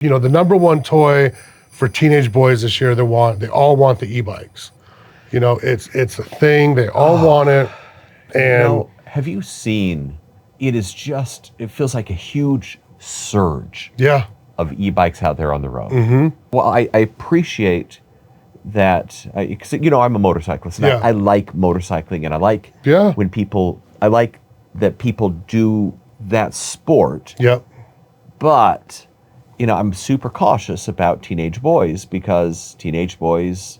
The number one toy for teenage boys this year, they all want the e-bikes. It's a thing. They all want it. And have you seen, it feels like a huge surge of e-bikes out there on the road. Mm-hmm. Well, I appreciate that, because I'm a motorcyclist, and I like motorcycling, and I like I like that people do that sport. Yep. But, I'm super cautious about teenage boys, because teenage boys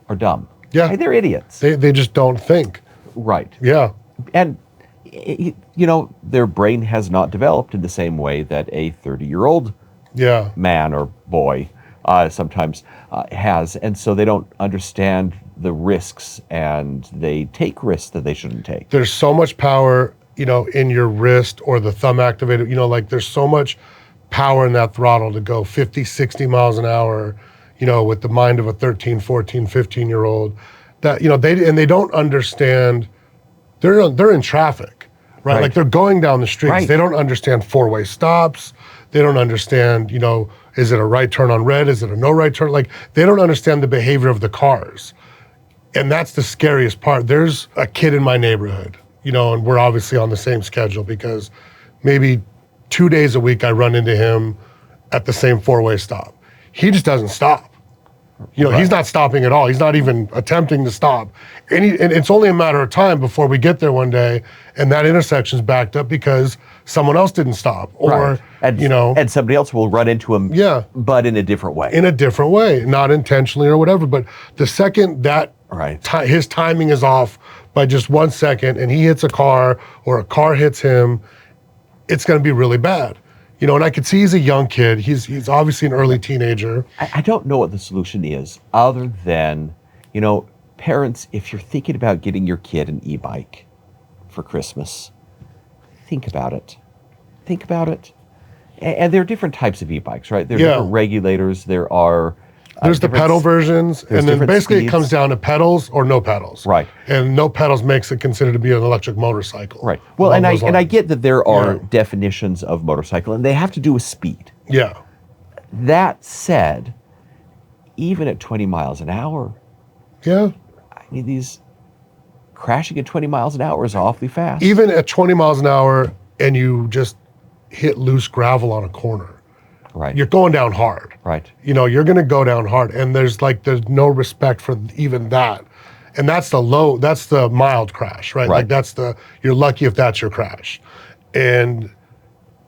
are dumb. Yeah. Hey, they're idiots. They just don't think. Right. Yeah. And, their brain has not developed in the same way that a 30-year-old man or boy sometimes has. And so they don't understand the risks, and they take risks that they shouldn't take. There's so much power, in your wrist or the thumb activated, there's so much power in that throttle to go 50, 60 miles an hour, with the mind of a 13, 14, 15-year-old that, they don't understand. They're in traffic, right? Like they're going down the streets. Right. They don't understand four-way stops. They don't understand, is it a right turn on red? Is it a no right turn? Like, they don't understand the behavior of the cars. And that's the scariest part. There's a kid in my neighborhood, and we're obviously on the same schedule, because maybe 2 days a week I run into him at the same four-way stop. He just doesn't stop. He's not stopping at all. He's not even attempting to stop. And it's only a matter of time before we get there one day and that intersection's backed up because someone else didn't stop. Or, and somebody else will run into him, but in a different way. In a different way, not intentionally or whatever. But the second that his timing is off by just 1 second and he hits a car or a car hits him, it's going to be really bad. And I could see he's a young kid. He's obviously an early teenager. I don't know what the solution is, other than, parents, if you're thinking about getting your kid an e-bike for Christmas, think about it. Think about it. And there are different types of e-bikes, right? There are different regulators. There are... There's the pedal versions, and then basically speeds. It comes down to pedals or no pedals. Right. And no pedals makes it considered to be an electric motorcycle. Right. Well, and I get that there are definitions of motorcycle, and they have to do with speed. Yeah. That said, even at 20 miles an hour, these crashing at 20 miles an hour is awfully fast. Even at 20 miles an hour, and you just hit loose gravel on a corner. Right. You're going down hard. Right. You're going to go down hard. And there's no respect for even that. And that's the mild crash, right? Like you're lucky if that's your crash. And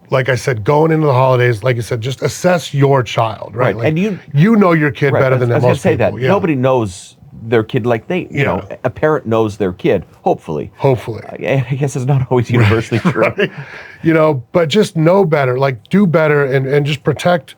like I said, going into the holidays, like you said, just assess your child, right? Like, and you know your kid better than most people. I was going to say that. Yeah. Nobody knows their kid like a parent knows their kid, hopefully. I guess it's not always universally true. Right? But just know better, like do better and just protect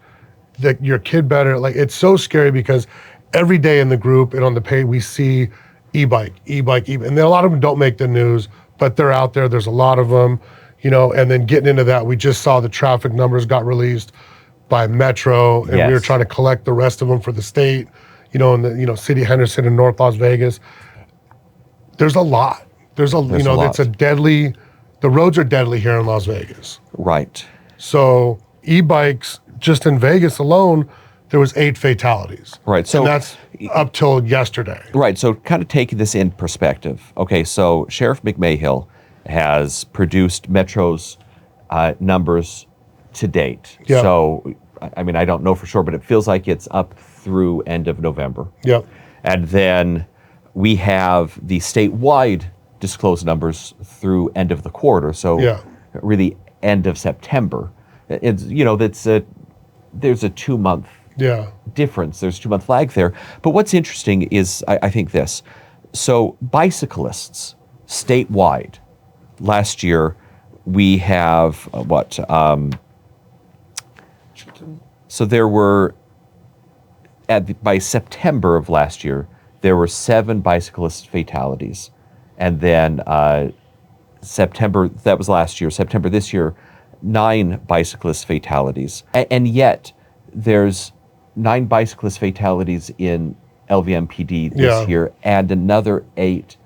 your kid better. Like, it's so scary because every day in the group and on the page we see e-bike. And then a lot of them don't make the news, but they're out there. There's a lot of them, and then getting into that, we just saw the traffic numbers got released by Metro, and we were trying to collect the rest of them for the state. In the city of Henderson and North Las Vegas. There's a lot. There's a lot. It's a deadly, the roads are deadly here in Las Vegas. Right. So e-bikes, just in Vegas alone, there was 8 fatalities. Right. So and that's up till yesterday. Right. So kind of taking this in perspective. Okay. So Sheriff McMahill has produced Metro's numbers to date. Yep. So, I don't know for sure, but it feels like it's up through end of November. Yep. And then we have the statewide disclosed numbers through end of the quarter. So really end of September. It's, there's a 2-month difference. There's a 2-month lag there. But what's interesting is, I think this. So bicyclists statewide, last year, we have so there were, by September of last year, there were 7 bicyclist fatalities. And then September, that was last year, September this year, 9 bicyclist fatalities. And yet there's 9 bicyclist fatalities in LVMPD this year and another 8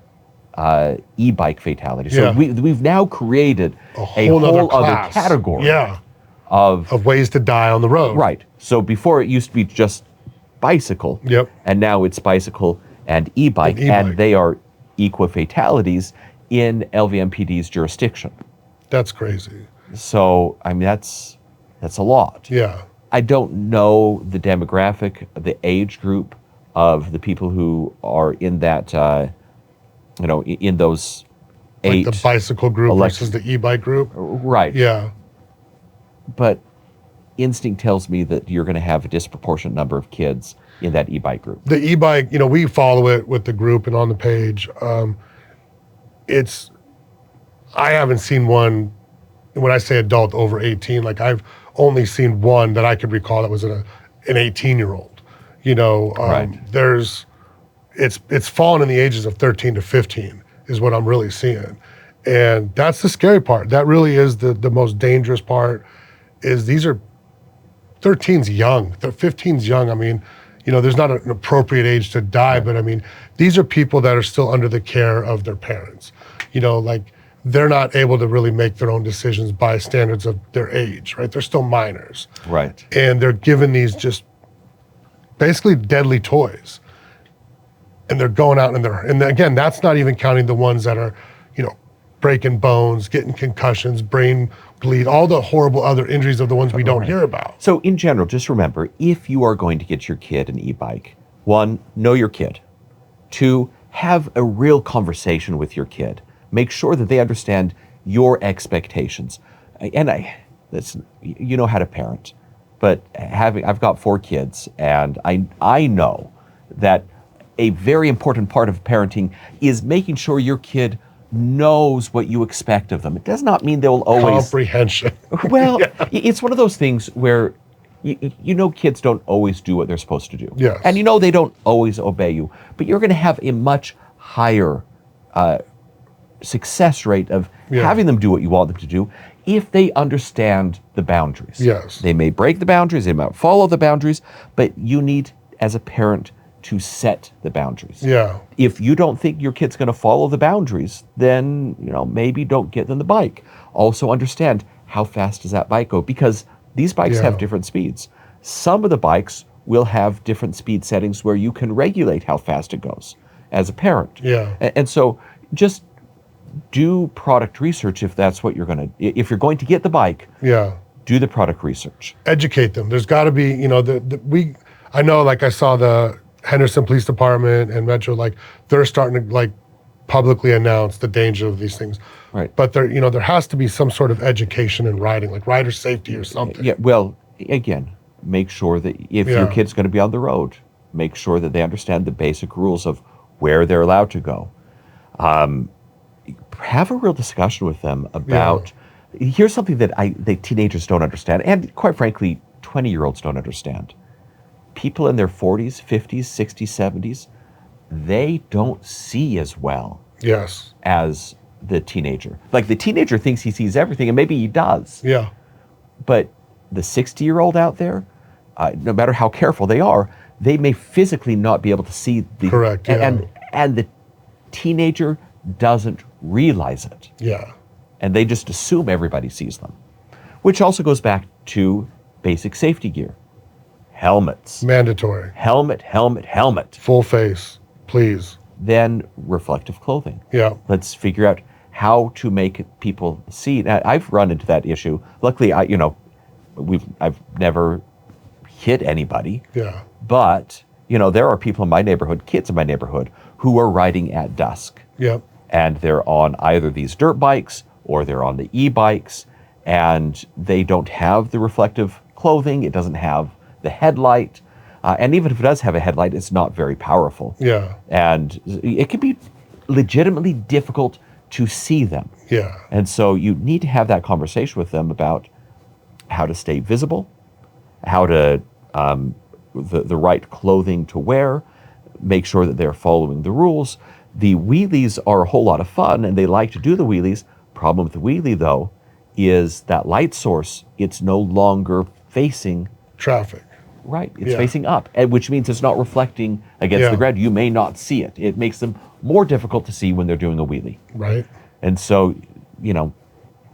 e-bike fatalities. So we've now created a whole other category. Of ways to die on the road. Right. So before it used to be just bicycle, Yep. and now it's bicycle and e-bike, And e-bike. and they are equal fatalities in LVMPD's jurisdiction. That's crazy. So, I mean, that's a lot. Yeah. I don't know the demographic, the age group of the people who are in that, in those Like 8. the bicycle group versus the e-bike group. Right. Yeah. But instinct tells me that you're going to have a disproportionate number of kids in that e-bike group. The e-bike, we follow it with the group and on the page. I haven't seen one, when I say adult over 18, like I've only seen one that I could recall that was an 18-year-old. Right. It's fallen in the ages of 13 to 15 is what I'm really seeing. And that's the scary part. That really is the most dangerous part, is 13's young, 15's young. I mean, there's not an appropriate age to die, but I mean, these are people that are still under the care of their parents. Like they're not able to really make their own decisions by standards of their age, right? They're still minors. Right. And they're given these just basically deadly toys. And they're going out and again, that's not even counting the ones that are, breaking bones, getting concussions, brain bleed, all the horrible other injuries of the ones we don't hear about. So in general, just remember, if you are going to get your kid an e-bike, 1, know your kid. 2, have a real conversation with your kid. Make sure that they understand your expectations. And you know how to parent, but I've got 4 kids, and I know that a very important part of parenting is making sure your kid knows what you expect of them. It does not mean they'll always... Comprehension. Well, it's one of those things where kids don't always do what they're supposed to do. Yes. And they don't always obey you. But you're going to have a much higher success rate of having them do what you want them to do if they understand the boundaries. Yes. They may break the boundaries, they might follow the boundaries, but you need, as a parent, to set the boundaries. Yeah. If you don't think your kid's going to follow the boundaries, then, maybe don't get them the bike. Also understand, how fast does that bike go? Because these bikes have different speeds. Some of the bikes will have different speed settings where you can regulate how fast it goes as a parent. Yeah. And so just do product research if that's what if you're going to get the bike. Yeah. Do the product research. Educate them. There's got to be, I know, like I saw the Henderson Police Department and Metro, like they're starting to publicly announce the danger of these things. Right. But there has to be some sort of education in riding, like rider safety or something. Yeah. Well, again, make sure that if your kid's going to be on the road, make sure that they understand the basic rules of where they're allowed to go. Have a real discussion with them about. Here's something that the teenagers don't understand, and quite frankly, 20-year-olds don't understand. People in their 40s, 50s, 60s, 70s, they don't see as well as the teenager. Like the teenager thinks he sees everything, and maybe he does. Yeah. But the 60-year-old out there, no matter how careful they are, they may physically not be able to see the... Correct, yeah. And the teenager doesn't realize it. Yeah. And they just assume everybody sees them. Which also goes back to basic safety gear. Helmets. Mandatory. Helmet. Full face, please. Then reflective clothing. Yeah. Let's figure out how to make people see. Now, I've run into that issue. Luckily, I've never hit anybody. Yeah. But, there are people in my neighborhood, kids in my neighborhood, who are riding at dusk. Yep. And they're on either these dirt bikes or they're on the e-bikes, and they don't have the reflective clothing. It doesn't have the headlight. And even if it does have a headlight, it's not very powerful. Yeah. And it can be legitimately difficult to see them. Yeah. And so you need to have that conversation with them about how to stay visible, how to, the right clothing to wear, make sure that they're following the rules. The wheelies are a whole lot of fun, and they like to do the wheelies. Problem with the wheelie, though, is that light source, it's no longer facing... traffic. Right, it's facing up, which means it's not reflecting against the ground. You may not see it. It makes them more difficult to see when they're doing a wheelie. Right. And so,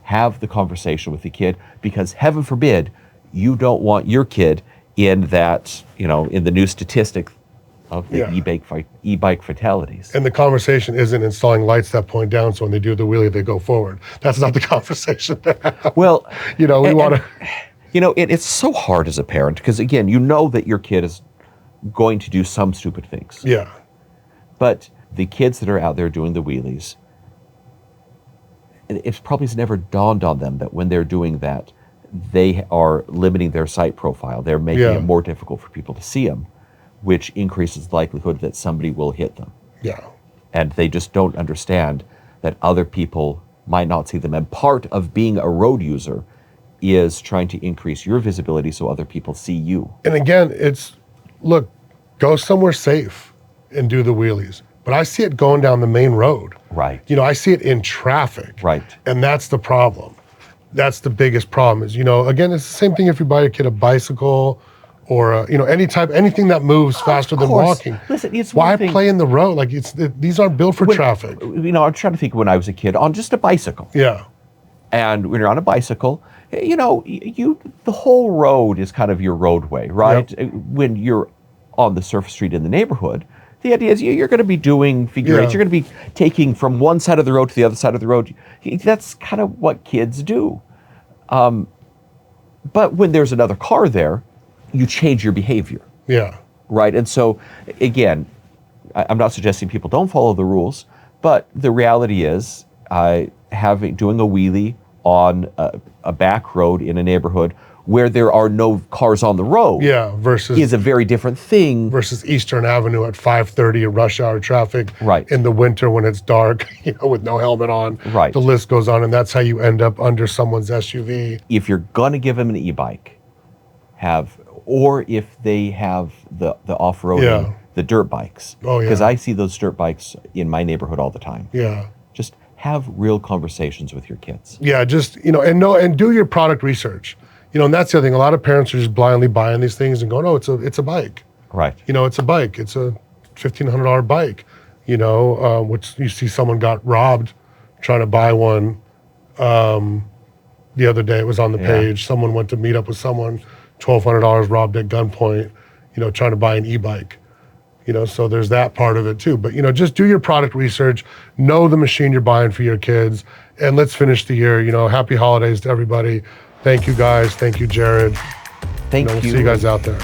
have the conversation with the kid, because heaven forbid, you don't want your kid in that, in the new statistic of the Yeah. e-bike fatalities. And the conversation isn't installing lights that point down, so when they do the wheelie, they go forward. That's not the conversation. Well, we want to. It's so hard as a parent because, again, you know that your kid is going to do some stupid things. Yeah. But the kids that are out there doing the wheelies, it probably has never dawned on them that when they're doing that, they are limiting their sight profile. They're making it more difficult for people to see them, which increases the likelihood that somebody will hit them. Yeah. And they just don't understand that other people might not see them. And part of being a road user is trying to increase your visibility so other people see you. And again, look, go somewhere safe and do the wheelies. But I see it going down the main road. Right. I see it in traffic. Right. And that's the problem. That's the biggest problem is, again, it's the same thing if you buy a kid a bicycle or, anything that moves faster than walking. Listen, it's why one thing. play in the road? Like these aren't built for traffic. I'm trying to think when I was a kid on just a bicycle. Yeah. And when you're on a bicycle, the whole road is kind of your roadway, right? Yep. When you're on the surface street in the neighborhood, the idea is you're going to be doing figure eights. You're going to be taking from one side of the road to the other side of the road. That's kind of what kids do. But when there's another car there, you change your behavior. Yeah. Right. And so, again, I'm not suggesting people don't follow the rules, but the reality is doing a wheelie on a back road in a neighborhood where there are no cars on the road is a very different thing. Versus Eastern Avenue at 5:30 in rush hour traffic. Right. In the winter when it's dark, with no helmet on. Right. The list goes on, and that's how you end up under someone's SUV. If you're going to give them an e-bike, or if they have the off-roading, the dirt bikes. Oh, yeah. Because I see those dirt bikes in my neighborhood all the time. Yeah. Just have real conversations with your kids. Yeah, just, and do your product research. And that's the other thing. A lot of parents are just blindly buying these things and going, oh, it's a bike. Right. It's a bike. It's a $1,500 bike, which you see someone got robbed trying to buy one the other day. It was on the page. Someone went to meet up with someone, $1,200 robbed at gunpoint, trying to buy an e-bike. So there's that part of it too. But, just do your product research, know the machine you're buying for your kids, and let's finish the year. Happy holidays to everybody. Thank you guys. Thank you, Jared. Thank you. We'll see you guys out there.